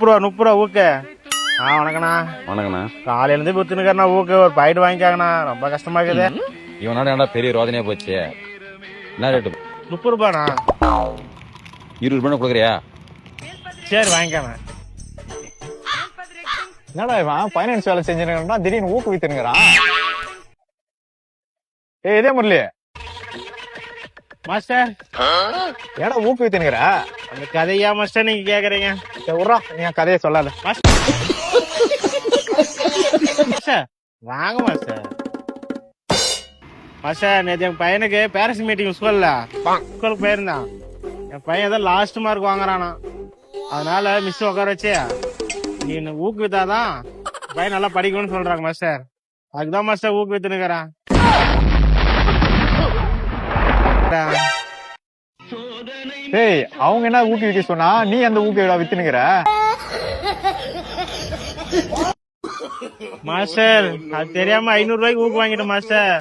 30 ரூபா ஊக்கு. வணக்கண்ணா. வணக்கண்ணா. காலையில இருந்து வித்துனுக்கண்ணா ஊக்கு ஒரு பாக்கெட் வாங்கிக்காங்கண்ணா. ரொம்ப கஷ்டமா இருக்குது. இவனோட ஏன்டா பெரிய ரோதனையா போச்சு. என்ன ரேட்டு? 30 ரூபாண்ணா. 20 ரூபாய் கொடுக்குறியா? சரி வாங்கிக்காங்க. என்னடா இவன் பைனான்ஸ் வேலை செஞ்சுருக்கான் திடீர்னு ஊக்குவித்துனுங்கிறான். இதே முரளி மாஸ்டர் ஏடா ஊக்குவித்துனுங்கிற? அந்த கதையா மாஸ்டர் நீங்க கேக்குறீங்க? விட்றா, நீங்க கதையை சொல்லல. மாஸ்டர் வாங்க மாஸ்டர். மாஸ்டர் நேற்று என் பையனுக்கு பேரண்ட்ஸ் மீட்டிங் ஸ்கூலுக்கு போயிருந்தான். என் பையன் ஏதோ லாஸ்ட் மார்க் வாங்குறானா. அதனால மிஸ் உட்கார வச்சு நீ ஊக்குவித்தாதான் பையன் நல்லா படிக்கணும்னு சொல்றாங்க மாஸ்டர். அதுக்குதான் மாஸ்டர் ஊக்குவித்துனுக்கிறேன். டேய், அவங்க என்ன ஊக்குவிக்க சொன்னா நீ அந்த ஊக்குவிடா வித்துனுங்கிற? மாஸ்டர் அது தெரியாம 500 ரூபாய்க்கு ஊக்கு வாங்கிட்டேன் மாஸ்டர்.